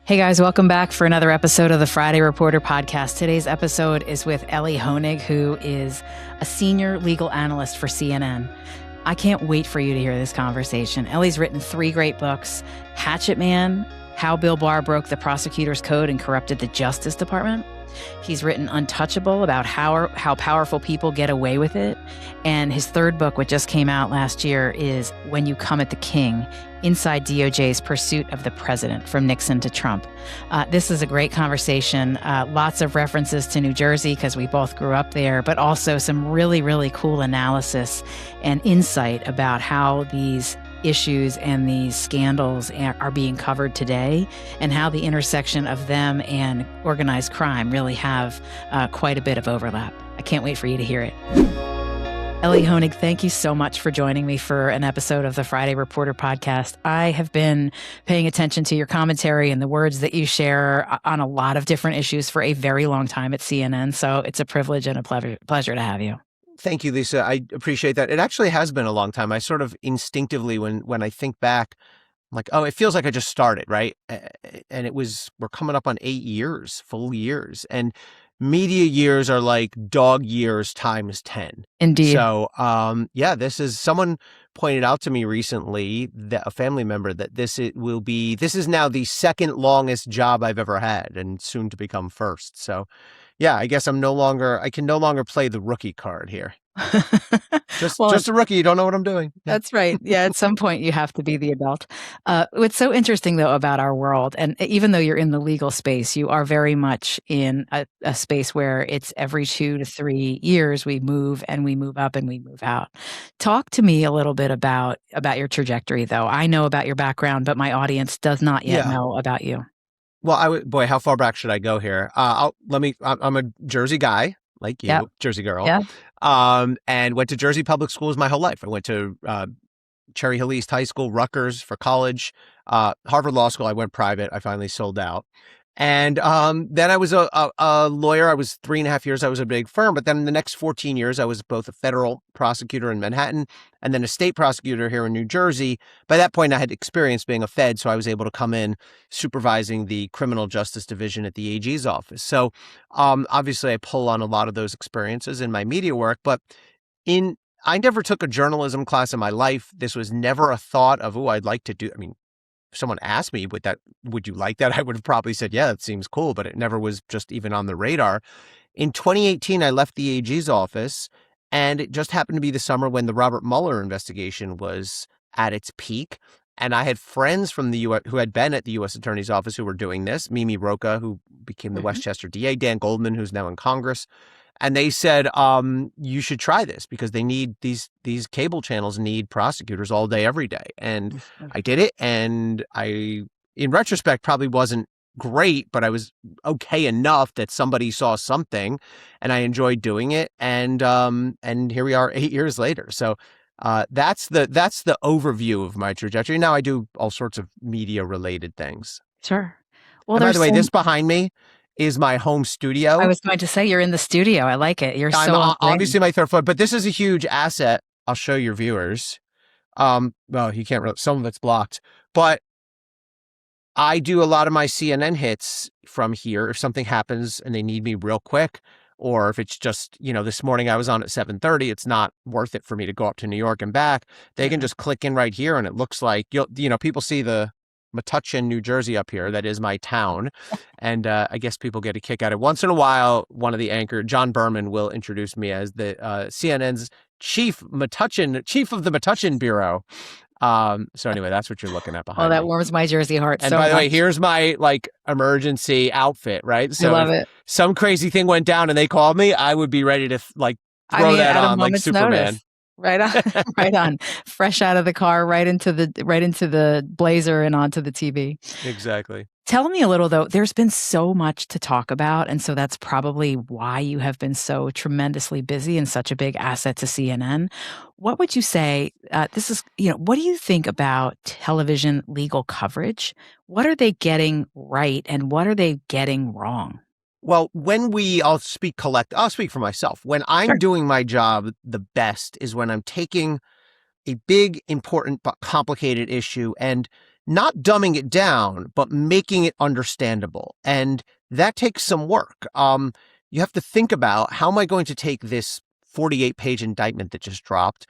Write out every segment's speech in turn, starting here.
Hey guys, welcome back for another episode of the Friday Reporter podcast. Today's episode is with Ellie Honig, who is a senior legal analyst for CNN. I can't wait for you to hear this conversation. Ellie's written 3 great books: Hatchet Man, How Bill Barr Broke the Prosecutor's Code and Corrupted the Justice Department. He's written Untouchable, about how powerful people get away with it. And his 3rd book, which just came out last year, is When You Come at the King, Inside DOJ's Pursuit of the President, from Nixon to Trump. This is a great conversation. Lots of references to New Jersey because we both grew up there, but also some really, really cool analysis and insight about how these issues and these scandals are being covered today, and how the intersection of them and organized crime really have quite a bit of overlap. I can't wait for you to hear it. Ellie Honig, thank you so much for joining me for an episode of the Friday Reporter podcast. I have been paying attention to your commentary and the words that you share on a lot of different issues for a very long time at CNN, so it's a privilege and a pleasure to have you. Thank you, Lisa. I appreciate that. It actually has been a long time. I sort of instinctively, when I think back, I'm like, oh, it feels like I just started, right? And we're coming up on 8 years, full years. And media years are like dog years times 10. Indeed. So, someone pointed out to me recently, that a family member, that this is now the 2nd longest job I've ever had, and soon to become 1st. So, yeah, I guess I can no longer play the rookie card here. Just a rookie. You don't know what I'm doing. That's right. Yeah, at some point you have to be the adult. What's so interesting, though, about our world, and even though you're in the legal space, you are very much in a space where it's every 2 to 3 years we move, and we move up and we move out. Talk to me a little bit about your trajectory, though. I know about your background, but my audience does not yet know about you. Well, how far back should I go here? I'm a Jersey guy, like you, Yep. Jersey girl. Yeah. And went to Jersey public schools my whole life. I went to Cherry Hill East High School, Rutgers for college, Harvard Law School. I went private. I finally sold out. And then I was a lawyer. I was 3.5 years. I was a big firm. But then in the next 14 years, I was both a federal prosecutor in Manhattan and then a state prosecutor here in New Jersey. By that point, I had experience being a Fed, so I was able to come in supervising the criminal justice division at the AG's office. So obviously, I pull on a lot of those experiences in my media work. But I never took a journalism class in my life. This was never a thought of, I'd like to do. I mean, if someone asked me, would you like that? I would have probably said, yeah, that seems cool, but it never was just even on the radar. In 2018, I left the AG's office, and it just happened to be the summer when the Robert Mueller investigation was at its peak. And I had friends from the U.S. who had been at the U.S. Attorney's Office who were doing this. Mimi Rocha, who became the Westchester DA, Dan Goldman, who's now in Congress. And they said, you should try this because they need these cable channels need prosecutors all day, every day. And I did it. And I, in retrospect, probably wasn't great, but I was okay enough that somebody saw something, and I enjoyed doing it. And here we are 8 years later. So that's the overview of my trajectory. Now I do all sorts of media related things. Sure. Well, and by the way, this behind me is my home studio. I was going to say, you're in the studio. I like it. You're obviously my 3rd floor, but this is a huge asset. I'll show your viewers. Well, you can't really, some of it's blocked, but I do a lot of my CNN hits from here. If something happens and they need me real quick, or if it's just, this morning I was on at 7:30, it's not worth it for me to go up to New York and back. They can just click in right here, and it looks like people see the Metuchen, New Jersey up here. That is my town. And I guess people get a kick out of it. Once in a while, one of the anchor, John Berman, will introduce me as the CNN's chief of the Metuchen Bureau. So anyway, that's what you're looking at behind me. That warms my Jersey heart. And by the way, here's my emergency outfit, right? So I love it. Some crazy thing went down and they called me, I would be ready to throw that on like Superman. Notice. Right on, right on. Fresh out of the car, right into the blazer and onto the TV. Exactly. Tell me a little, though. There's been so much to talk about, and so that's probably why you have been so tremendously busy and such a big asset to CNN. What would you say? What do you think about television legal coverage? What are they getting right, and what are they getting wrong? Well, I'll speak for myself. When I'm doing my job the best is when I'm taking a big, important, but complicated issue and not dumbing it down, but making it understandable. And that takes some work. You have to think about, how am I going to take this 48-page indictment that just dropped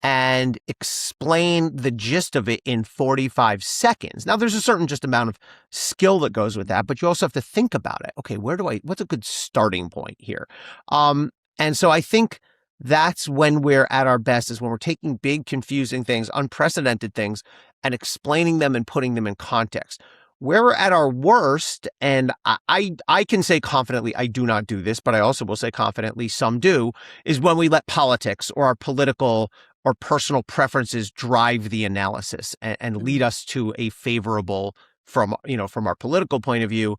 and explain the gist of it in 45 seconds. Now, there's a certain just amount of skill that goes with that, but you also have to think about it. Okay, what's a good starting point here? And so I think that's when we're at our best, is when we're taking big, confusing things, unprecedented things, and explaining them and putting them in context. Where we're at our worst, and I can say confidently, I do not do this, but I also will say confidently, some do, is when we let politics or our political or personal preferences drive the analysis and lead us to a favorable, from our political point of view,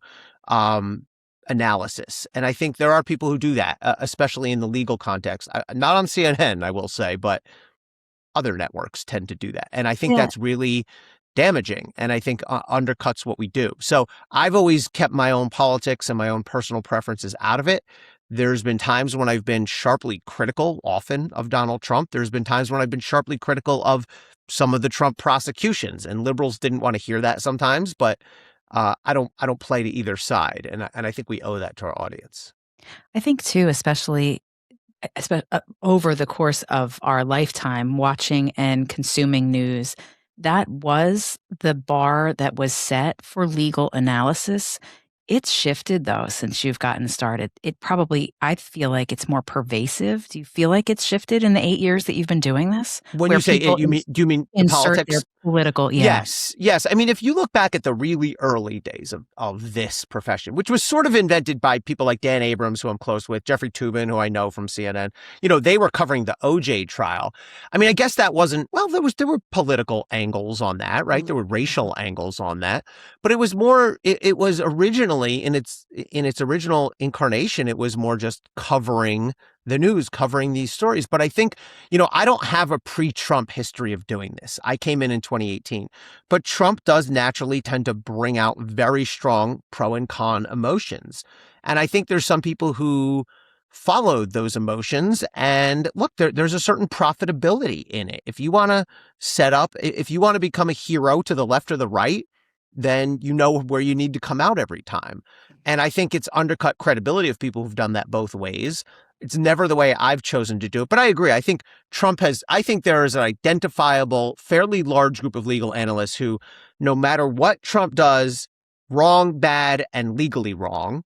analysis. And I think there are people who do that, especially in the legal context. Not on CNN, I will say, but other networks tend to do that. And I think that's really damaging, and I think undercuts what we do. So I've always kept my own politics and my own personal preferences out of it. There's been times when I've been sharply critical, often, of Donald Trump. There's been times when I've been sharply critical of some of the Trump prosecutions, and liberals didn't want to hear that sometimes, but I don't play to either side. And I think we owe that to our audience. I think too, especially over the course of our lifetime watching and consuming news, that was the bar that was set for legal analysis. It's shifted, though, since you've gotten started. I feel like it's more pervasive. Do you feel like it's shifted in the 8 years that you've been doing this? When you say it, do you mean the insert politics? Their political, Yes. I mean, if you look back at the really early days of this profession, which was sort of invented by people like Dan Abrams, who I'm close with, Jeffrey Toobin, who I know from CNN, they were covering the OJ trial. I mean, I guess that wasn't, well, there were political angles on that, right? There were racial angles on that, but it was more, it was originally in its original incarnation, it was more just covering the news, covering these stories. But I think, I don't have a pre-Trump history of doing this. I came in 2018, but Trump does naturally tend to bring out very strong pro and con emotions. And I think there's some people who followed those emotions, and look, there's a certain profitability in it. If you want to become a hero to the left or the right, then you know where you need to come out every time. And I think it's undercut credibility of people who've done that both ways. It's never the way I've chosen to do it. But I agree. I think there is an identifiable, fairly large group of legal analysts who, no matter what Trump does, wrong, bad, and legally wrong,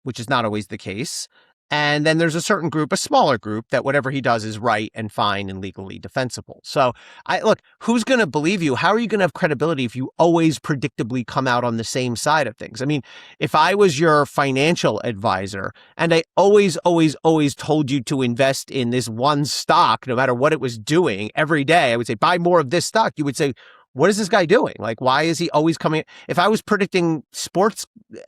which is not always the case. And then there's a certain group, a smaller group, that whatever he does is right and fine and legally defensible. So look, who's going to believe you? How are you going to have credibility if you always predictably come out on the same side of things? I mean, if I was your financial advisor and I always told you to invest in this one stock, no matter what it was doing every day, I would say, buy more of this stock. You would say, what is this guy doing? Like, why is he always coming? If I was predicting sports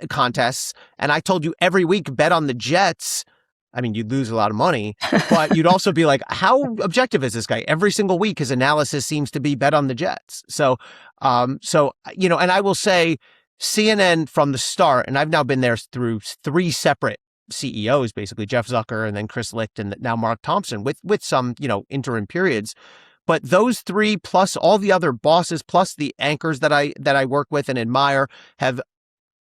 contests and I told you every week, bet on the Jets, I mean, you'd lose a lot of money, but you'd also be like, how objective is this guy? Every single week, his analysis seems to be bet on the Jets. So, and I will say CNN from the start, and I've now been there through 3 separate CEOs, basically Jeff Zucker and then Chris Licht and now Mark Thompson with some, interim periods. But those 3 plus all the other bosses plus the anchors that I work with and admire have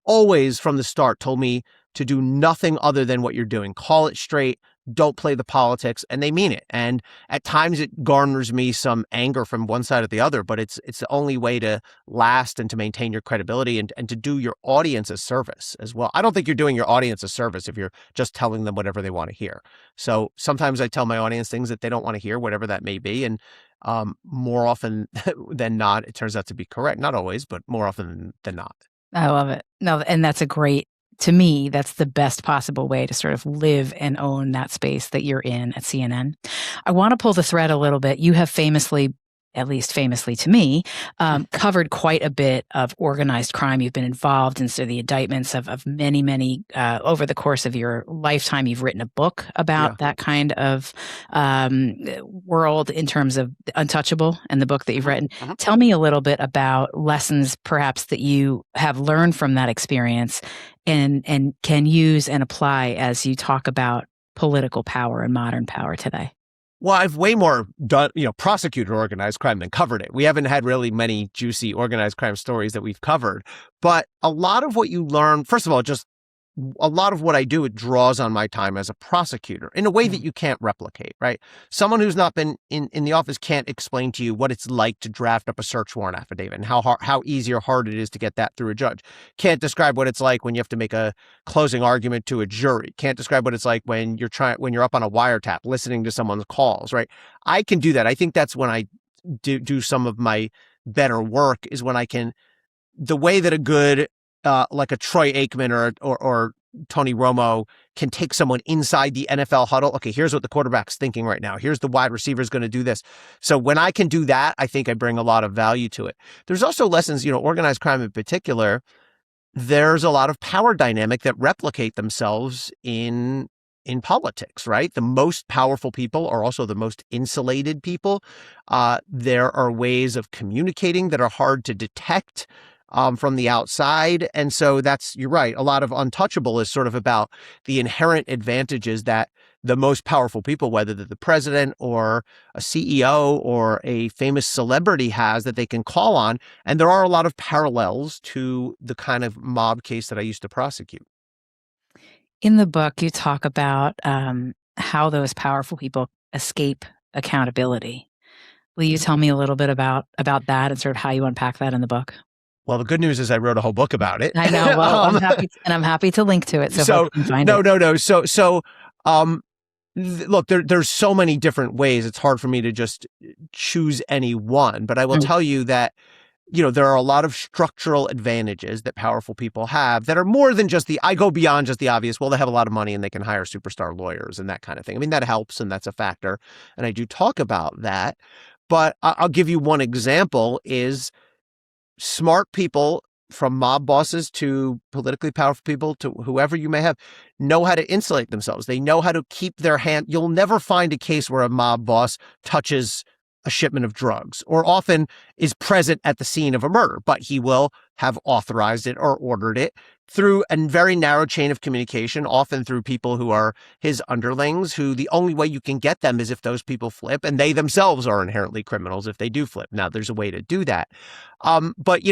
always from the start told me to do nothing other than what you're doing. Call it straight. Don't play the politics. And they mean it. And at times it garners me some anger from one side or the other, but it's the only way to last and to maintain your credibility and to do your audience a service as well. I don't think you're doing your audience a service if you're just telling them whatever they want to hear. So sometimes I tell my audience things that they don't want to hear, whatever that may be. And more often than not, it turns out to be correct. Not always, but more often than not. I love it. No, and to me, that's the best possible way to sort of live and own that space that you're in at CNN. I want to pull the thread a little bit. You have famously, at least famously to me, covered quite a bit of organized crime. You've been involved in sort of the indictments of many, over the course of your lifetime. You've written a book about that kind of world in terms of Untouchable and the book that you've written. Tell me a little bit about lessons perhaps that you have learned from that experience and can use and apply as you talk about political power and modern power today. Well, I've way more done, prosecuted organized crime than covered it. We haven't had really many juicy organized crime stories that we've covered. But a lot of what you learn, first of all, just a lot of what I do, it draws on my time as a prosecutor in a way that you can't replicate, right? Someone who's not been in the office can't explain to you what it's like to draft up a search warrant affidavit and how easy or hard it is to get that through a judge. Can't describe what it's like when you have to make a closing argument to a jury. Can't describe what it's like when you're up on a wiretap listening to someone's calls, right? I can do that. I think that's when I do some of my better work, is when I can, the way that a good like a Troy Aikman or Tony Romo can take someone inside the NFL huddle. Okay, here's what the quarterback's thinking right now. Here's the wide receiver is going to do this. So when I can do that, I think I bring a lot of value to it. There's also lessons, organized crime in particular. There's a lot of power dynamic that replicate themselves in politics, right? The most powerful people are also the most insulated people. There are ways of communicating that are hard to detect from the outside. And so you're right. A lot of Untouchable is sort of about the inherent advantages that the most powerful people, whether they're the president or a CEO or a famous celebrity, has, that they can call on. And there are a lot of parallels to the kind of mob case that I used to prosecute. In the book, you talk about how those powerful people escape accountability. Will you tell me a little bit about that and sort of how you unpack that in the book? Well, the good news is I wrote a whole book about it. I know. Well, I'm happy to link to it. So folks can find it. No. Look, there's so many different ways. It's hard for me to just choose any one, but I will tell you that, there are a lot of structural advantages that powerful people have that are more than just I go beyond just the obvious. Well, they have a lot of money and they can hire superstar lawyers and that kind of thing. I mean, that helps and that's a factor. And I do talk about that. But I'll give you one example is smart people, from mob bosses to politically powerful people to whoever you may have, know how to insulate themselves. They know how to keep their hand. You'll never find a case where a mob boss touches a shipment of drugs or often is present at the scene of a murder, but he will have authorized it or ordered it through a very narrow chain of communication, often through people who are his underlings, who the only way you can get them is if those people flip, and they themselves are inherently criminals if they do flip. Now, there's a way to do that. But,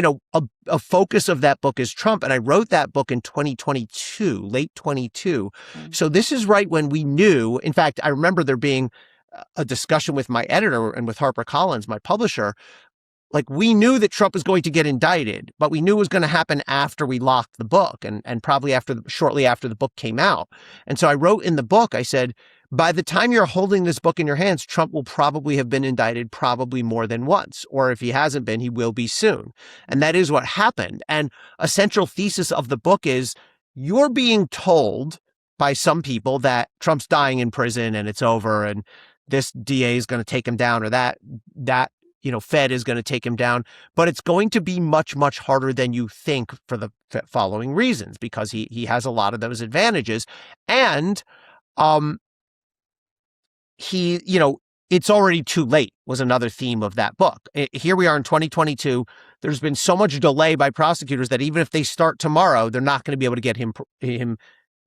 a focus of that book is Trump. And I wrote that book in 2022, late 22. So this is right when we knew, in fact, I remember there being a discussion with my editor and with HarperCollins, my publisher. Like, we knew that Trump was going to get indicted, but we knew it was going to happen after we locked the book and probably shortly after the book came out. And so I wrote in the book, I said, by the time you're holding this book in your hands, Trump will probably have been indicted probably more than once. Or if he hasn't been, he will be soon. And that is what happened. And a central thesis of the book is you're being told by some people that Trump's dying in prison and it's over and this DA is going to take him down, or that Fed is going to take him down. But it's going to be much, much harder than you think for the following reasons, because he has a lot of those advantages. And it's already too late was another theme of that book. Here we are in 2022. There's been so much delay by prosecutors that even if they start tomorrow, they're not going to be able to get him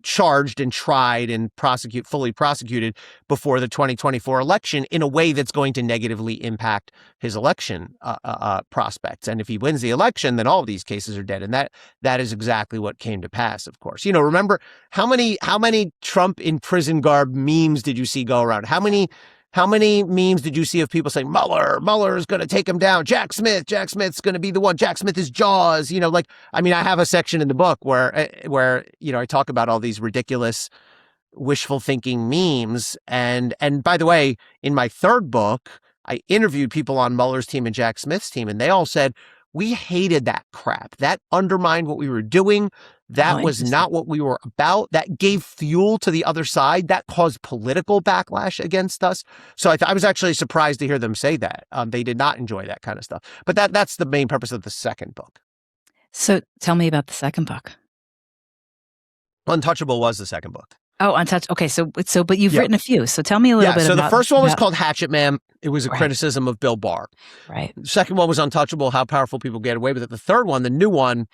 charged and tried and fully prosecuted before the 2024 election in a way that's going to negatively impact his election prospects. And if he wins the election, then all of these cases are dead. And that is exactly what came to pass, of course. Remember how many Trump in prison garb memes did you see go around? How many memes did you see of people saying, Mueller is going to take him down. Jack Smith's going to be the one. Jack Smith is Jaws. I have a section in the book where I talk about all these ridiculous wishful thinking memes. And by the way, in my third book, I interviewed people on Mueller's team and Jack Smith's team, and they all said, we hated that crap. That undermined what we were doing. That was not what we were about. That gave fuel to the other side. That caused political backlash against us. So I was actually surprised to hear them say that. They did not enjoy that kind of stuff. But that's the main purpose of the second book. So tell me about the second book. Untouchable was the second book. Oh, Untouchable. Okay, so but you've written a few. So tell me a little bit about. So the first one was called Hatchet Man. It was a criticism of Bill Barr. Right. The second one was Untouchable, how powerful people get away with it. The third one, the new one,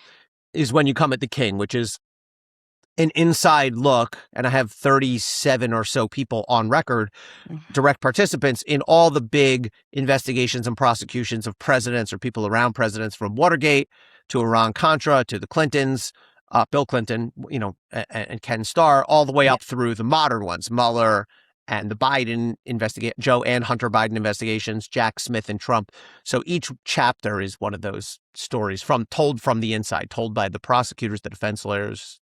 is When You Come at the King, which is an inside look, and I have 37 or so people on record, direct participants in all the big investigations and prosecutions of presidents or people around presidents, from Watergate to Iran-Contra to the Clintons, Bill Clinton, and Ken Starr, all the way Yeah. up through the modern ones, Mueller and the Biden Joe and Hunter Biden investigations, Jack Smith and Trump. So each chapter is one of those stories told from the inside, told by the prosecutors, the defense lawyers,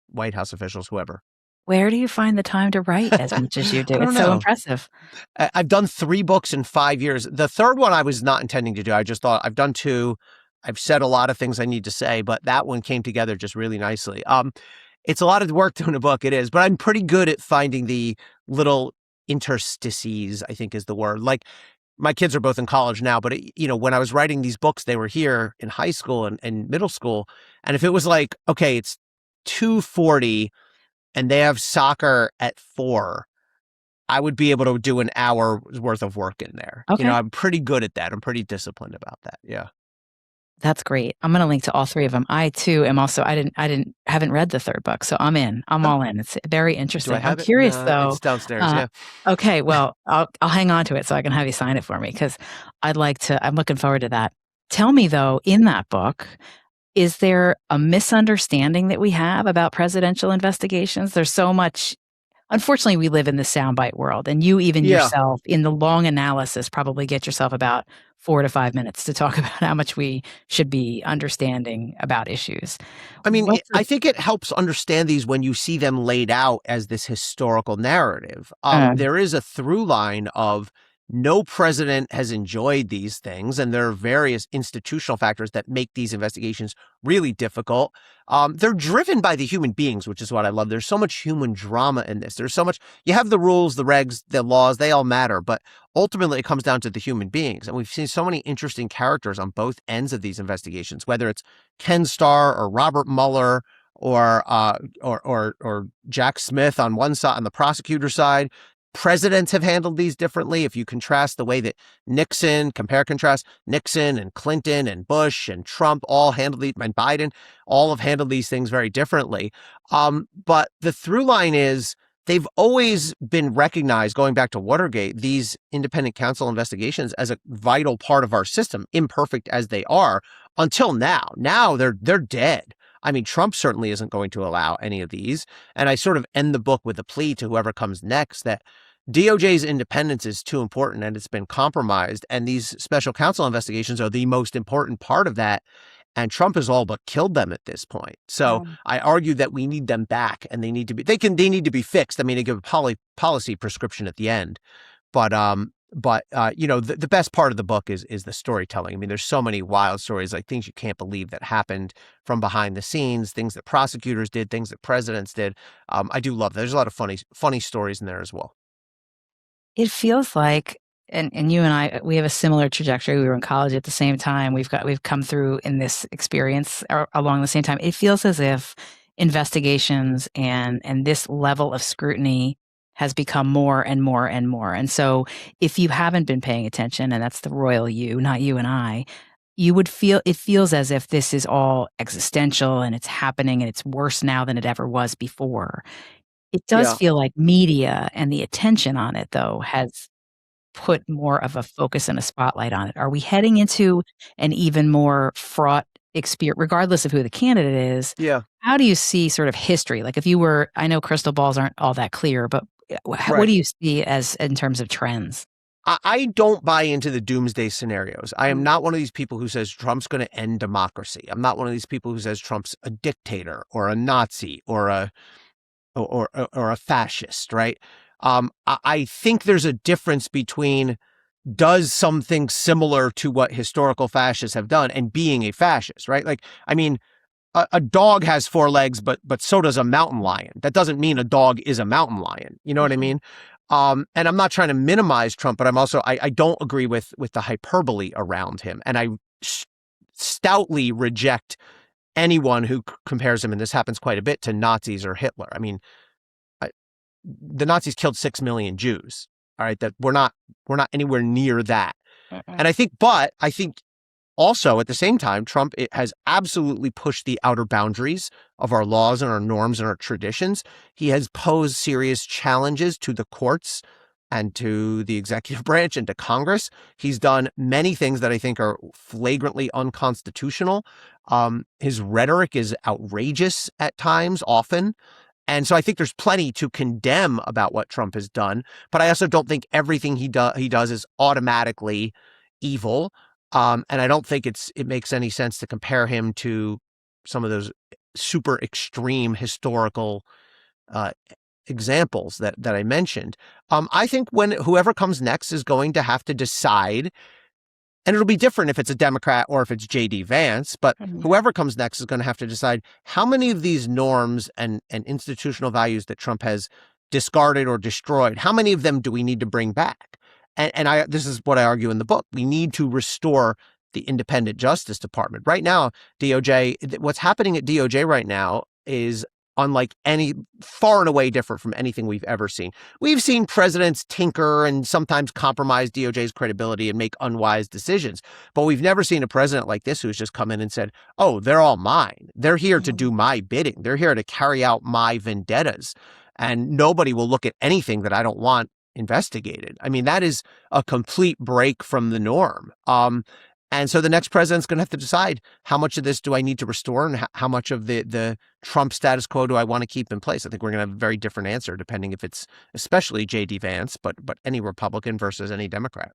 White House officials, whoever. Where do you find the time to write as much as you do? I don't It's so know. impressive. I've done 3 books in 5 years. The third one I was not intending to do. I just thought I've done 2. I've said a lot of things I need to say, but that one came together just really nicely. It's a lot of work doing a book, it is, but I'm pretty good at finding the little interstices, I think is the word. Like, my kids are both in college now, but when I was writing these books, they were here in high school and middle school. And if it was like, okay, it's 2:40 and they have soccer at 4, I would be able to do an hour's worth of work in there. Okay. I'm pretty good at that. I'm pretty disciplined about that. Yeah. That's great. I'm going to link to all 3 of them. I too am also, haven't read the 3rd book, so I'm in. I'm all in. It's very interesting. Do I have I'm it? curious No, though. it's downstairs. Yeah. Okay, well, I'll hang on to it so I can have you sign it for me, because I'm looking forward to that. Tell me though, in that book, is there a misunderstanding that we have about presidential investigations? There's so much. Unfortunately, we live in the soundbite world, and you even Yeah. yourself in the long analysis probably get yourself about 4 to 5 minutes to talk about how much we should be understanding about issues. I mean, What's I think it helps understand these when you see them laid out as this historical narrative. There is a through line of no president has enjoyed these things, and there are various institutional factors that make these investigations really difficult. They're driven by the human beings, which is what I love. There's so much human drama in this. There's so much. You have the rules, the regs, the laws, they all matter, but ultimately it comes down to the human beings. And we've seen so many interesting characters on both ends of these investigations, whether it's Ken Starr or Robert Mueller or Jack Smith on one side, on the prosecutor side. Presidents have handled these differently. If you contrast the way that contrast Nixon and Clinton and Bush and Trump all handled it, and Biden all have handled these things very differently. But the through line is they've always been recognized, going back to Watergate, these independent counsel investigations, as a vital part of our system, imperfect as they are, until now. Now they're dead. I mean, Trump certainly isn't going to allow any of these. And I sort of end the book with a plea to whoever comes next that DOJ's independence is too important and it's been compromised. And these special counsel investigations are the most important part of that. And Trump has all but killed them at this point. So I argue that we need them back, and they need to be fixed. I mean, they give a policy prescription at the end. But the best part of the book is the storytelling. I mean, there's so many wild stories, like things you can't believe that happened from behind the scenes, things that prosecutors did, things that presidents did. I do love that. There's a lot of funny stories in there as well. It feels like, and you and I, we have a similar trajectory. We were in college at the same time. We've come through in this experience along the same time. It feels as if investigations and this level of scrutiny has become more and more and more. And so if you haven't been paying attention, and that's the royal you, not you and I, it feels as if this is all existential and it's happening and it's worse now than it ever was before. It does feel like media and the attention on it, though, has put more of a focus and a spotlight on it. Are we heading into an even more fraught experience, regardless of who the candidate is? Yeah. How do you see sort of history? Like, if you were, I know crystal balls aren't all that clear, but what do you see as in terms of trends? I don't buy into the doomsday scenarios. I am not one of these people who says Trump's going to end democracy. I'm not one of these people who says Trump's a dictator or a Nazi or a fascist, right? I think there's a difference between does something similar to what historical fascists have done and being a fascist, right? Like, I mean, a dog has 4 legs, but so does a mountain lion. That doesn't mean a dog is a mountain lion. You know what I mean? And I'm not trying to minimize Trump, but I'm also, I don't agree with the hyperbole around him. And I stoutly reject anyone who compares him, and this happens quite a bit, to Nazis or Hitler. I mean, the Nazis killed 6 million Jews. All right, that we're not anywhere near that. And I think also, at the same time, Trump has absolutely pushed the outer boundaries of our laws and our norms and our traditions. He has posed serious challenges to the courts and to the executive branch and to Congress. He's done many things that I think are flagrantly unconstitutional. His rhetoric is outrageous at times, often. And so I think there's plenty to condemn about what Trump has done, but I also don't think everything he does is automatically evil. And I don't think it makes any sense to compare him to some of those super extreme historical uh, examples that I mentioned. I think when whoever comes next is going to have to decide, and it'll be different if it's a Democrat or if it's J.D. Vance, but whoever comes next is going to have to decide how many of these norms and institutional values that Trump has discarded or destroyed, how many of them do we need to bring back? And this is what I argue in the book. We need to restore the independent Justice Department. Right now, DOJ, what's happening at DOJ right now is unlike far and away different from anything we've ever seen. We've seen presidents tinker and sometimes compromise DOJ's credibility and make unwise decisions, but we've never seen a president like this who's just come in and said, oh, they're all mine. They're here to do my bidding. They're here to carry out my vendettas, and nobody will look at anything that I don't want investigated. I mean, that is a complete break from the norm. And so the next president's going to have to decide how much of this do I need to restore and how much of the Trump status quo do I want to keep in place. I think we're going to have a very different answer depending if it's especially J.D. Vance, but any Republican versus any Democrat.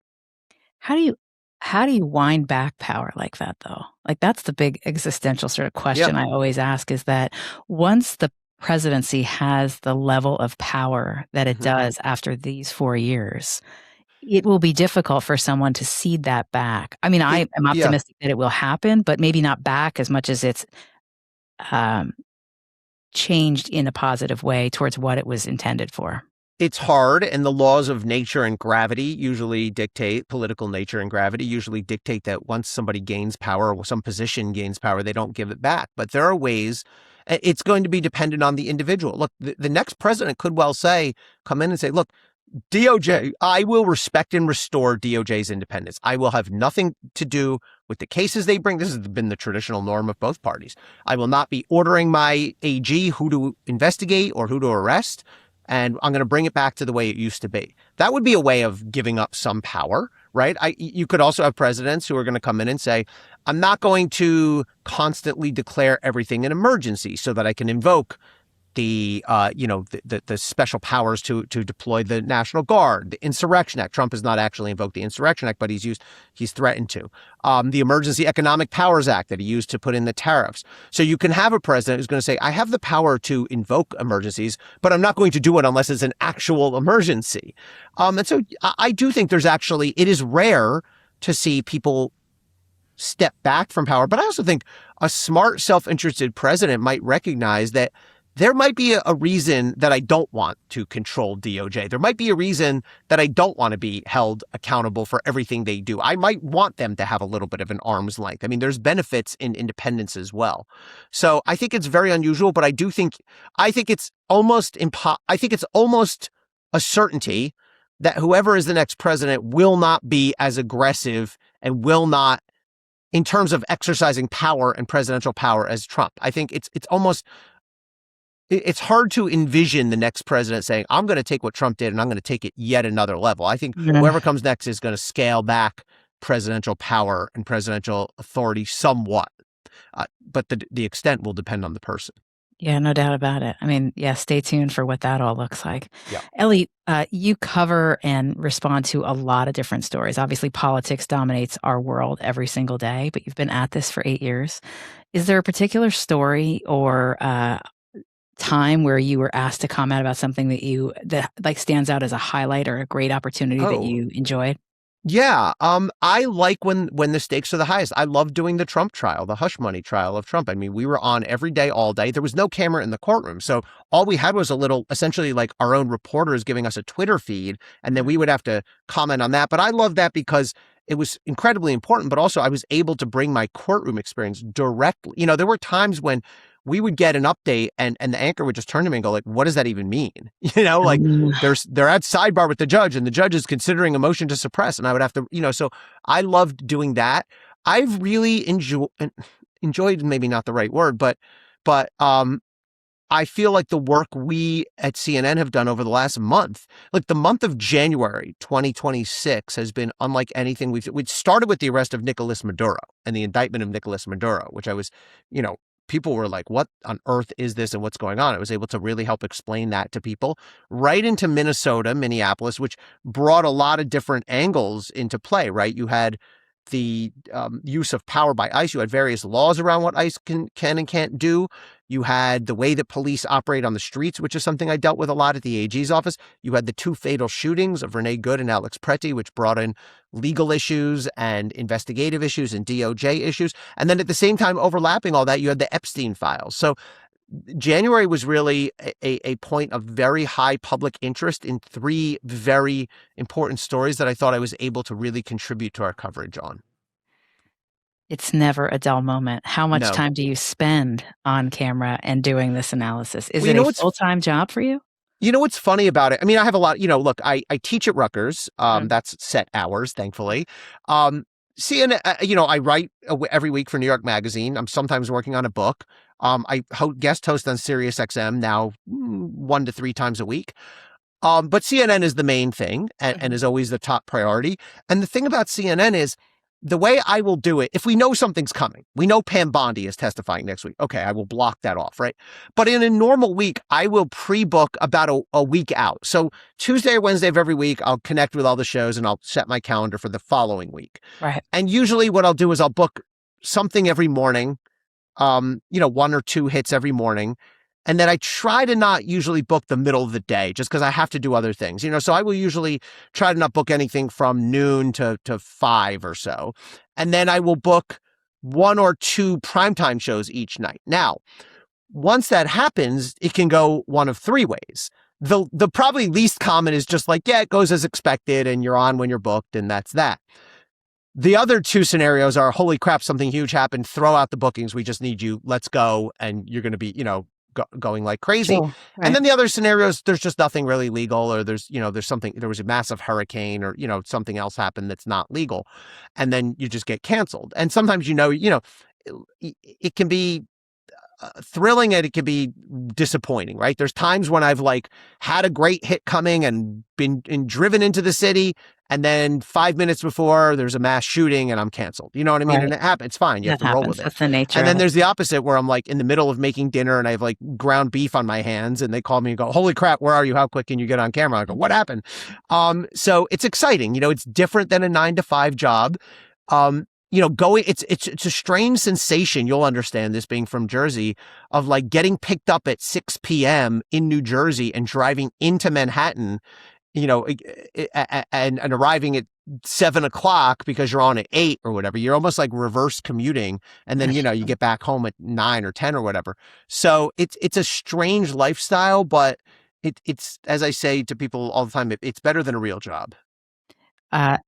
How do you wind back power like that, though? Like, that's the big existential sort of question I always ask, is that once the presidency has the level of power that it does after these 4 years, it will be difficult for someone to cede that back. I mean, I am optimistic that it will happen, but maybe not back as much as it's changed in a positive way towards what it was intended for. It's hard, and the laws of nature and gravity usually dictate, political nature and gravity usually dictate that once somebody gains power or some position gains power, they don't give it back. But there are ways. It's going to be dependent on the individual. Look, the next president could well come in and say, look, DOJ, I will respect and restore DOJ's independence. I will have nothing to do with the cases they bring. This has been the traditional norm of both parties. I will not be ordering my AG who to investigate or who to arrest, and I'm going to bring it back to the way it used to be. That would be a way of giving up some power, right? You could also have presidents who are going to come in and say, I'm not going to constantly declare everything an emergency so that I can invoke the special powers to deploy the National Guard, the Insurrection Act. Trump has not actually invoked the Insurrection Act, but he's threatened to. The Emergency Economic Powers Act that he used to put in the tariffs. So you can have a president who's going to say, I have the power to invoke emergencies, but I'm not going to do it unless it's an actual emergency. And so I do think it is rare to see people step back from power. But I also think a smart, self-interested president might recognize that there might be a reason that I don't want to control DOJ. There might be a reason that I don't want to be held accountable for everything they do. I might want them to have a little bit of an arm's length. I mean, there's benefits in independence as well. So I think it's very unusual, but I think it's almost a certainty that whoever is the next president will not be as aggressive and will not, in terms of exercising power and presidential power, as Trump. I think it's hard to envision the next president saying, I'm going to take what Trump did and I'm going to take it yet another level. I think whoever comes next is going to scale back presidential power and presidential authority somewhat. But the extent will depend on the person. Yeah, no doubt about it. I mean, yeah, stay tuned for what that all looks like. Yeah. Elie, you cover and respond to a lot of different stories. Obviously, politics dominates our world every single day, but you've been at this for 8 years. Is there a particular story or time where you were asked to comment about something that like stands out as a highlight or a great opportunity that you enjoyed? Yeah. I like when the stakes are the highest. I love doing the Trump trial, the hush money trial of Trump. I mean, we were on every day, all day. There was no camera in the courtroom. So all we had was essentially like our own reporters giving us a Twitter feed, and then we would have to comment on that. But I love that because it was incredibly important, but also I was able to bring my courtroom experience directly. You know, there were times when we would get an update and the anchor would just turn to me and go like, what does that even mean? You know, like they're at sidebar with the judge and the judge is considering a motion to suppress. And I would have to, so I loved doing that. I've really enjoyed, maybe not the right word, but I feel like the work we at CNN have done over the last month, like the month of January 2026 has been unlike anything we'd started with the arrest of Nicolas Maduro and the indictment of Nicolas Maduro, which I was, people were like, what on earth is this and what's going on? I was able to really help explain that to people, right into Minneapolis, which brought a lot of different angles into play, right? You had the use of power by ICE. You had various laws around what ICE can and can't do. You had the way that police operate on the streets, which is something I dealt with a lot at the AG's office. You had the 2 fatal shootings of Renee Good and Alex Preti, which brought in legal issues and investigative issues and DOJ issues. And then at the same time, overlapping all that, you had the Epstein files. So January was really a point of very high public interest in 3 very important stories that I thought I was able to really contribute to our coverage on. It's never a dull moment. How much No. time do you spend on camera and doing this analysis? Is it a full-time job for you? You know what's funny about it? I mean, I have a lot, look, I teach at Rutgers. That's set hours, thankfully. CNN, I write every week for New York Magazine. I'm sometimes working on a book. I guest host on Sirius XM now 1 to 3 times a week. But CNN is the main thing and is always the top priority. And the thing about CNN is the way I will do it, if we know something's coming, we know Pam Bondi is testifying next week. Okay, I will block that off, right? But in a normal week, I will pre-book about a week out. So Tuesday or Wednesday of every week, I'll connect with all the shows and I'll set my calendar for the following week. Right. And usually what I'll do is I'll book something every morning, 1 or 2 hits every morning. And then I try to not usually book the middle of the day just because I have to do other things, so I will usually try to not book anything from noon to 5 or so. And then I will book 1 or 2 primetime shows each night. Now, once that happens, it can go one of 3 ways. The probably least common is just like, yeah, it goes as expected and you're on when you're booked and that's that. The other 2 scenarios are, holy crap, something huge happened, throw out the bookings, we just need you, let's go, and you're going to be, going like crazy. Sure, right. And then the other scenarios, there's just nothing really legal, or there's something, there was a massive hurricane, or, something else happened that's not legal. And then you just get canceled. And sometimes, it can be thrilling and it can be disappointing, right? There's times when I've had a great hit coming and been driven into the city, and then 5 minutes before there's a mass shooting and I'm canceled. You know what I mean? Right. And it happens. It's fine. You have to roll with it. That's the nature. And then of there's the opposite where I'm in the middle of making dinner and I have ground beef on my hands and they call me and go, holy crap, where are you? How quick can you get on camera? I go, what happened? So it's exciting. It's different than a 9 to 5 job. It's a strange sensation. You'll understand this being from Jersey, of getting picked up at 6 p.m. in New Jersey and driving into Manhattan, and arriving at 7 o'clock because you're on at 8 or whatever. You're almost reverse commuting. And then, you get back home at 9 or 10 or whatever. So it's a strange lifestyle, but it's, as I say to people all the time, it's better than a real job.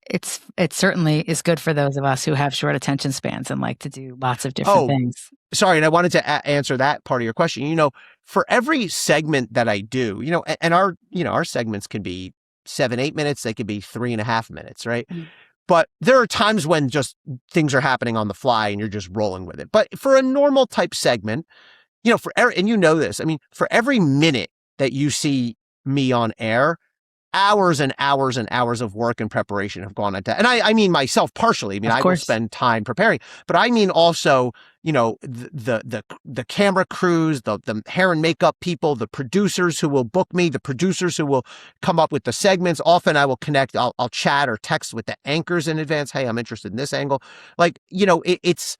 It certainly is good for those of us who have short attention spans and like to do lots of different things. Sorry, and I wanted to answer that part of your question. For every segment that I do, and our segments can be 7-8 minutes, they could be 3.5 minutes, right? Mm-hmm. But there are times when just things are happening on the fly and you're just rolling with it. But for a normal type segment, and this, I mean, for every minute that you see me on air, hours and hours and hours of work and preparation have gone into, and I mean myself partially. I mean, I will spend time preparing, but I mean also, the camera crews, the hair and makeup people, the producers who will book me, the producers who will come up with the segments. Often I will connect, I'll chat or text with the anchors in advance. Hey, I'm interested in this angle. It's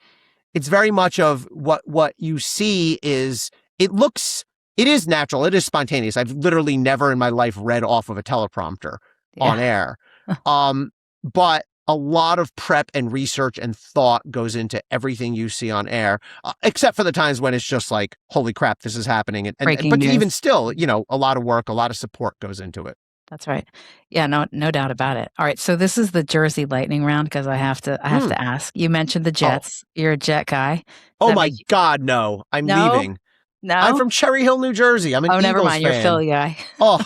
very much of what you see is, it is natural. It is spontaneous. I've literally never in my life read off of a teleprompter on air. But a lot of prep and research and thought goes into everything you see on air, except for the times when it's just holy crap, this is happening. But news. Even still, a lot of work, a lot of support goes into it. That's right. Yeah, no doubt about it. All right. So this is the Jersey lightning round because I have to ask. You mentioned the Jets. You're a Jet guy. Oh my God, no. I'm leaving. No? I'm from Cherry Hill, New Jersey. I'm an Oh, never Eagles mind. You're a fan. Philly guy. Oh,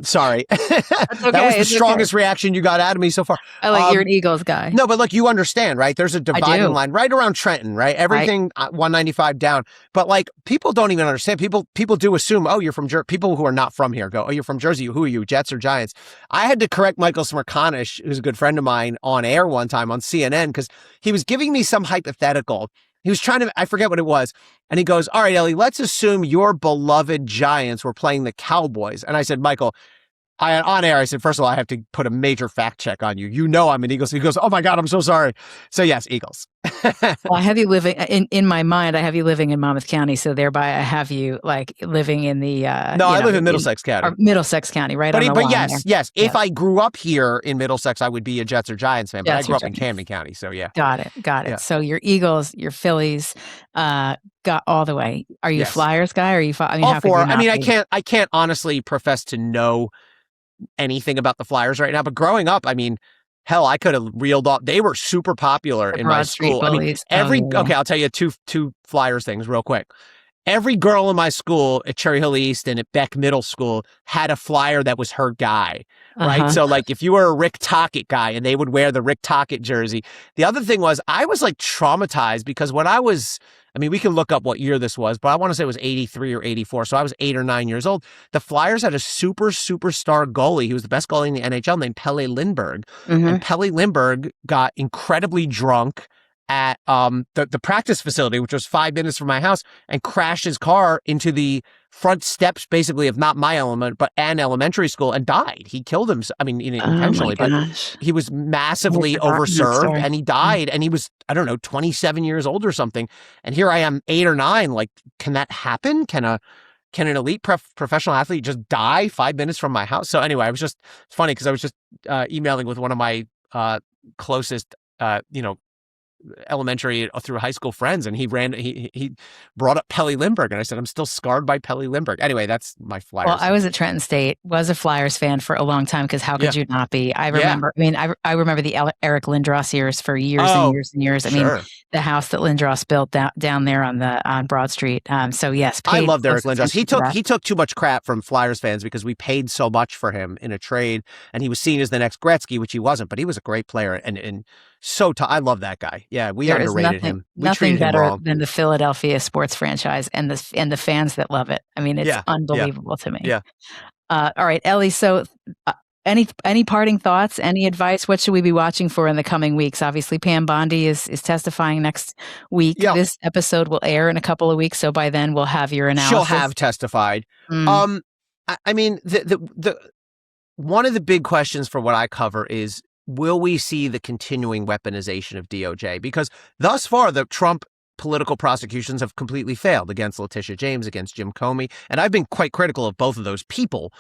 sorry. That's okay. That was the It's strongest okay. reaction you got out of me so far. You're an Eagles guy. No, but look, you understand, right? There's a dividing line right around Trenton, right? Everything 195 down. But like, people don't even understand. People do assume, oh, you're from Jersey. People who are not from here go, oh, you're from Jersey. Who are you, Jets or Giants? I had to correct Michael Smerconish, who's a good friend of mine, on air one time on CNN because he was giving me some hypothetical. He was trying to, I forget what it was. And he goes, all right, Ellie, let's assume your beloved Giants were playing the Cowboys. And I said, Michael, on air, I said, first of all, I have to put a major fact check on you. You know I'm an Eagles. He goes, oh my God, I'm so sorry. So yes, Eagles. Well, I have you living in my mind. I have you living in Monmouth County, so thereby I have you like living in the. No, I live in Middlesex County. Middlesex County, right? But yes. If I grew up here in Middlesex, I would be a Jets or Giants fan. But I grew up in Camden County, so yeah. Got it. Yeah. So your Eagles, your Phillies, got all the way. Are you a Flyers guy? Or are you? All four. I mean, I can't honestly profess to know anything about the Flyers right now, but growing up, I mean, hell, I could have reeled off. They were super popular in my school. I mean, okay, I'll tell you two Flyers things real quick. Every girl in my school at Cherry Hill East and at Beck Middle School had a Flyer that was her guy, right? So like if you were a Rick Tocchet guy and they would wear the Rick Tocchet jersey. The other thing was I was like traumatized because when I was, I mean, we can look up what year this was, but I want to say it was 83 or 84. So I was 8 or 9 years old. The Flyers had a superstar goalie. He was the best goalie in the NHL named Pelle Lindbergh. And Pelle Lindbergh got incredibly drunk at the practice facility, which was 5 minutes from my house, and crashed his car into the front steps, basically, of not my element, but an elementary school, and died. He killed himself. I mean, intentionally, but he was massively overserved, and he died. And he was, I don't know, 27 years old or something. And here I am, 8 or 9. Like, can that happen? Can an elite professional athlete just die 5 minutes from my house? So anyway, it's funny because I was just emailing with one of my closest, elementary through high school friends, and he brought up Pelle Lindbergh, and I said, I'm still scarred by Pelle Lindbergh. Anyway, that's my Flyers. Well, I was at Trenton State, was a Flyers fan for a long time because how could you not be? I remember. I mean, I remember the Eric Lindros years for years and years and years. I mean, the house that Lindros built down there on Broad Street. So yes, I loved Eric Lindros. He took too much crap from Flyers fans because we paid so much for him in a trade, and he was seen as the next Gretzky, which he wasn't, but he was a great player and so I love that guy. Yeah, we underrated him. Nothing better than the Philadelphia sports franchise and the fans that love it. I mean, it's unbelievable to me. Yeah. All right, Ellie. So, any parting thoughts? Any advice? What should we be watching for in the coming weeks? Obviously, Pam Bondi is testifying next week. Yeah. This episode will air in a couple of weeks, so by then we'll have your analysis. She'll have testified. I mean, the one of the big questions for what I cover is, will we see the continuing weaponization of DOJ? Because thus far, the Trump political prosecutions have completely failed against Letitia James, against Jim Comey. And I've been quite critical of both of those people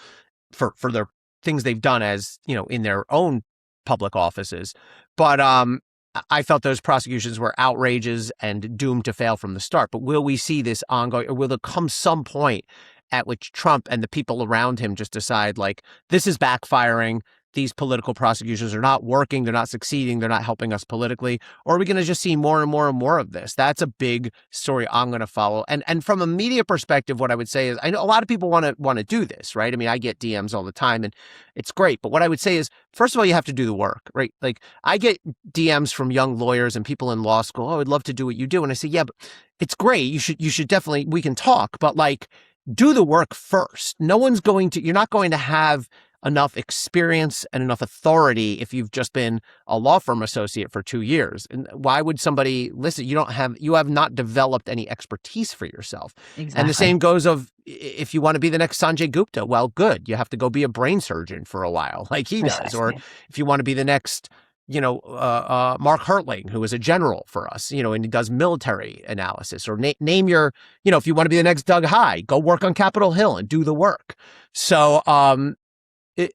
for their things they've done as, in their own public offices. But I felt those prosecutions were outrageous and doomed to fail from the start. But will we see this ongoing, or will there come some point at which Trump and the people around him just decide, like, this is backfiring, these political prosecutions are not working, they're not succeeding, they're not helping us politically? Or are we going to just see more and more and more of this? That's a big story I'm going to follow. And from a media perspective, what I would say is, I know a lot of people want to do this, right? I mean, I get DMs all the time and it's great. But what I would say is, first of all, you have to do the work, right? Like, I get DMs from young lawyers and people in law school. Oh, I'd love to do what you do. And I say, yeah, but it's great. You should definitely, we can talk, but like, do the work first. You're not going to have enough experience and enough authority if you've just been a law firm associate for 2 years. And why would somebody listen? You have not developed any expertise for yourself. Exactly. And the same goes of, if you want to be the next Sanjay Gupta, well, good. You have to go be a brain surgeon for a while, like he does. Or if you want to be the next, Mark Hertling, who is a general for us, and he does military analysis, or name your, if you want to be the next Doug High, go work on Capitol Hill and do the work. So,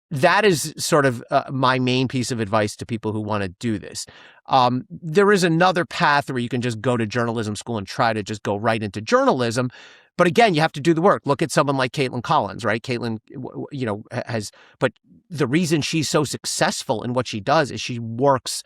that is sort of my main piece of advice to people who want to do this. There is another path where you can just go to journalism school and try to just go right into journalism. But again, you have to do the work. Look at someone like Caitlin Collins, right? Caitlin, but the reason she's so successful in what she does is she works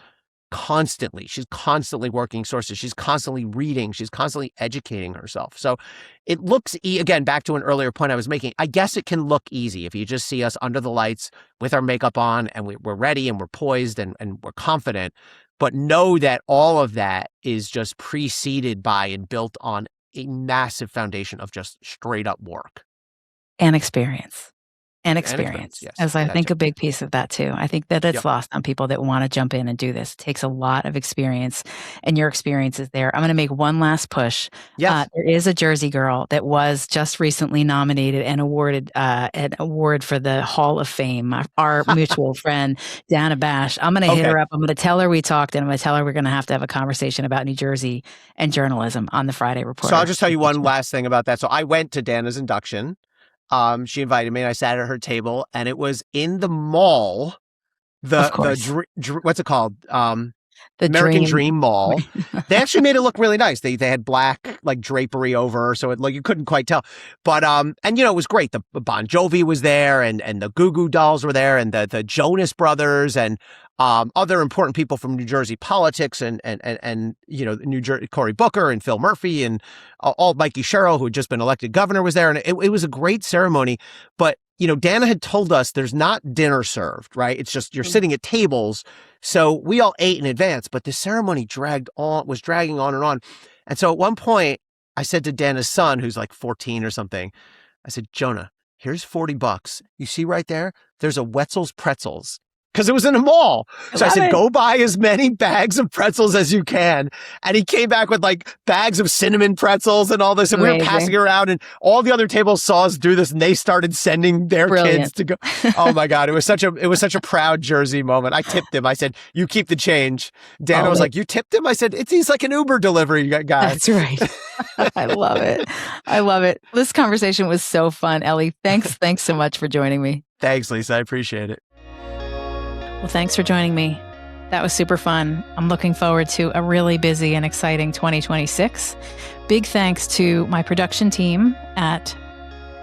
constantly. She's constantly working sources. She's constantly reading. She's constantly educating herself. So it looks, again, back to an earlier point I was making, I guess it can look easy if you just see us under the lights with our makeup on and we're ready and we're poised and we're confident. But know that all of that is just preceded by and built on a massive foundation of just straight up work. And experience. Yes. As I think a big piece of that too. I think that it's Yep. lost on people that want to jump in and do this. It takes a lot of experience, and your experience is there. I'm going to make one last push. Yes. There is a Jersey girl that was just recently nominated and awarded an award for the Hall of Fame. Our mutual friend, Dana Bash. I'm going to hit her up. I'm going to tell her we talked, and I'm going to tell her we're going to have a conversation about New Jersey and journalism on the Friday Reporter. So I'll just tell you one last thing about that. So I went to Dana's induction. She invited me and I sat at her table, and it was in the mall, what's it called? The American Dream Mall. They actually made it look really nice. They had black like drapery over, so it you couldn't quite tell. But and it was great. The Bon Jovi was there, and the Goo Goo Dolls were there, and the Jonas Brothers, and other important people from New Jersey politics, and New Jersey, Cory Booker and Phil Murphy, and all Mikey Sherrill, who had just been elected governor, was there, and it was a great ceremony. But Dana had told us there's not dinner served, right? It's just you're sitting at tables. So we all ate in advance, but the ceremony was dragging on and on. And so at one point, I said to Dana's son, who's like 14 or something, I said, Jonah, here's $40. You see right there? There's a Wetzel's Pretzels. Because it was in a mall. So I said, go buy as many bags of pretzels as you can. And he came back with like bags of cinnamon pretzels and all this. And we were passing it around, and all the other tables saw us do this, and they started sending their kids to go. Oh my God. It was such a proud Jersey moment. I tipped him. I said, you keep the change. Dana was like, you tipped him? I said, he's like an Uber delivery guy. That's right. I love it. I love it. This conversation was so fun, Ellie. Thanks so much for joining me. Thanks, Lisa. I appreciate it. Well, thanks for joining me. That was super fun. I'm looking forward to a really busy and exciting 2026. Big thanks to my production team at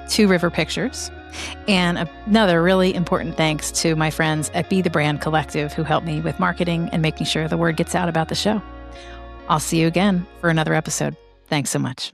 Two River Pictures. And another really important thanks to my friends at Be the Brand Collective, who helped me with marketing and making sure the word gets out about the show. I'll see you again for another episode. Thanks so much.